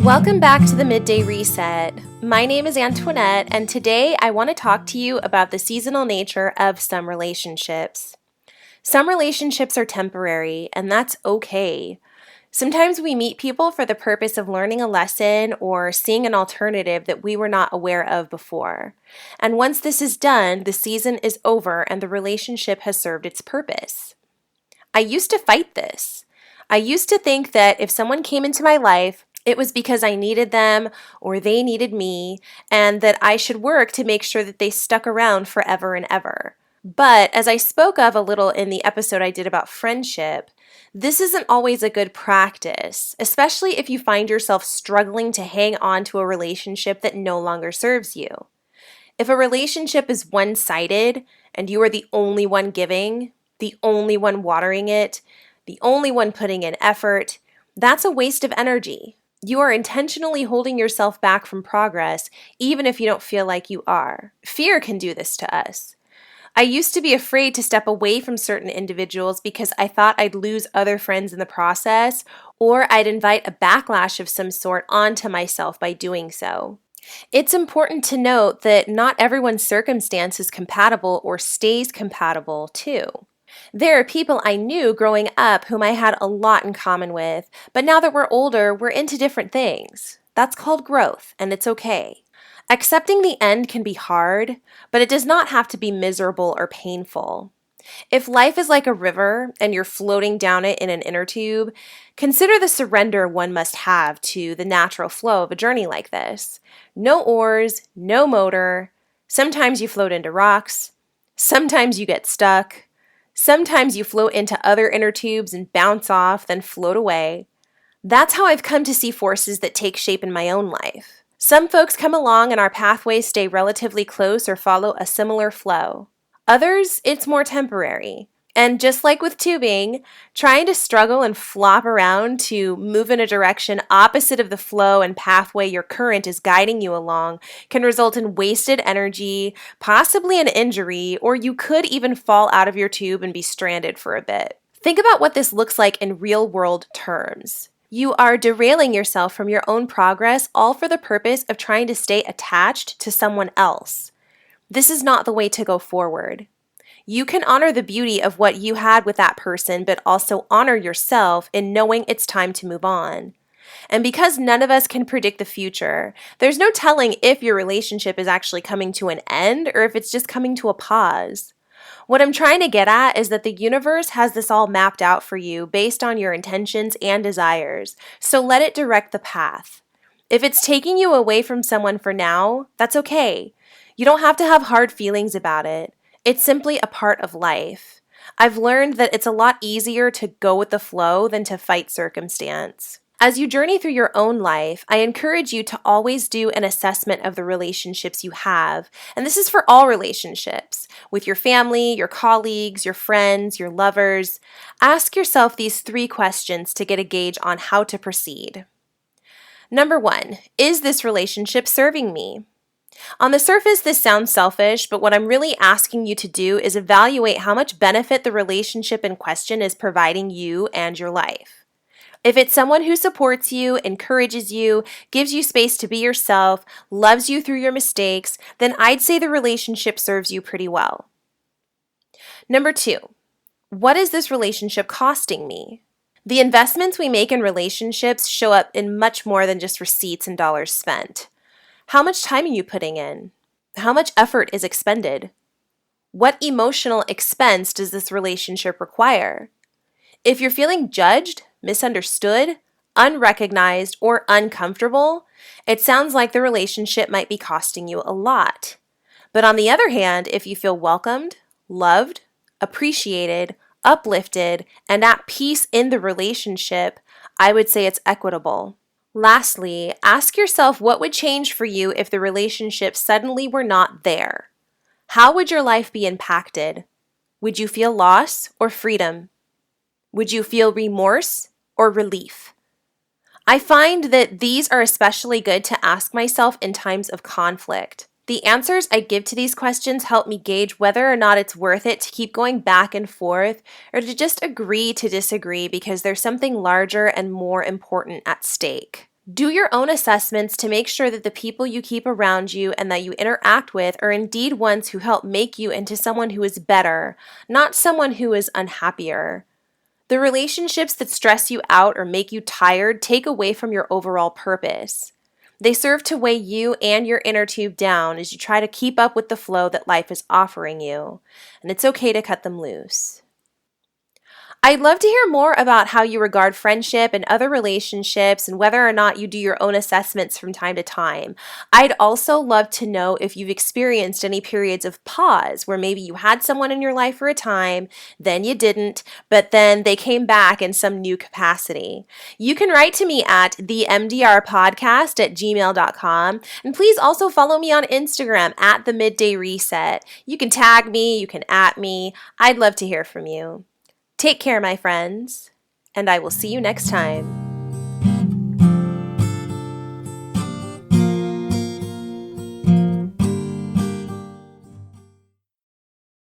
Welcome back to the Midday Reset. My name is Antoinette, and today I want to talk to you about the seasonal nature of some relationships. Some relationships are temporary, and that's okay. Sometimes we meet people for the purpose of learning a lesson or seeing an alternative that we were not aware of before. And once this is done, the season is over and the relationship has served its purpose. I used to fight this. I used to think that if someone came into my life, it was because I needed them or they needed me, and that I should work to make sure that they stuck around forever and ever. But as I spoke of a little in the episode I did about friendship, this isn't always a good practice, especially if you find yourself struggling to hang on to a relationship that no longer serves you. If a relationship is one-sided and you are the only one giving, the only one watering it, the only one putting in effort, that's a waste of energy. You are intentionally holding yourself back from progress, even if you don't feel like you are. Fear can do this to us. I used to be afraid to step away from certain individuals because I thought I'd lose other friends in the process, or I'd invite a backlash of some sort onto myself by doing so. It's important to note that not everyone's circumstance is compatible or stays compatible, too. There are people I knew growing up whom I had a lot in common with, but now that we're older, we're into different things. That's called growth, and it's okay. Accepting the end can be hard, but it does not have to be miserable or painful. If life is like a river and you're floating down it in an inner tube, consider the surrender one must have to the natural flow of a journey like this. No oars, no motor. Sometimes you float into rocks. Sometimes you get stuck. Sometimes you float into other inner tubes and bounce off, then float away. That's how I've come to see forces that take shape in my own life. Some folks come along and our pathways stay relatively close or follow a similar flow. Others, it's more temporary. And just like with tubing, trying to struggle and flop around to move in a direction opposite of the flow and pathway your current is guiding you along can result in wasted energy, possibly an injury, or you could even fall out of your tube and be stranded for a bit. Think about what this looks like in real-world terms. You are derailing yourself from your own progress, all for the purpose of trying to stay attached to someone else. This is not the way to go forward. You can honor the beauty of what you had with that person, but also honor yourself in knowing it's time to move on. And because none of us can predict the future, there's no telling if your relationship is actually coming to an end or if it's just coming to a pause. What I'm trying to get at is that the universe has this all mapped out for you based on your intentions and desires, so let it direct the path. If it's taking you away from someone for now, that's okay. You don't have to have hard feelings about it. It's simply a part of life. I've learned that it's a lot easier to go with the flow than to fight circumstance. As you journey through your own life, I encourage you to always do an assessment of the relationships you have. And this is for all relationships, with your family, your colleagues, your friends, your lovers. Ask yourself these 3 questions to get a gauge on how to proceed. Number 1, is this relationship serving me? On the surface, this sounds selfish, but what I'm really asking you to do is evaluate how much benefit the relationship in question is providing you and your life. If it's someone who supports you, encourages you, gives you space to be yourself, loves you through your mistakes, then I'd say the relationship serves you pretty well. Number 2, what is this relationship costing me? The investments we make in relationships show up in much more than just receipts and dollars spent. How much time are you putting in? How much effort is expended? What emotional expense does this relationship require? If you're feeling judged, misunderstood, unrecognized, or uncomfortable, it sounds like the relationship might be costing you a lot. But on the other hand, if you feel welcomed, loved, appreciated, uplifted, and at peace in the relationship, I would say it's equitable. Lastly, ask yourself what would change for you if the relationship suddenly were not there. How would your life be impacted? Would you feel loss or freedom? Would you feel remorse or relief? I find that these are especially good to ask myself in times of conflict. The answers I give to these questions help me gauge whether or not it's worth it to keep going back and forth or to just agree to disagree because there's something larger and more important at stake. Do your own assessments to make sure that the people you keep around you and that you interact with are indeed ones who help make you into someone who is better, not someone who is unhappier. The relationships that stress you out or make you tired take away from your overall purpose. They serve to weigh you and your inner tube down as you try to keep up with the flow that life is offering you, and it's okay to cut them loose. I'd love to hear more about how you regard friendship and other relationships and whether or not you do your own assessments from time to time. I'd also love to know if you've experienced any periods of pause where maybe you had someone in your life for a time, then you didn't, but then they came back in some new capacity. You can write to me at themdrpodcast@gmail.com, and please also follow me on Instagram at the Midday Reset. You can tag me, you can @ me. I'd love to hear from you. Take care, my friends, and I will see you next time.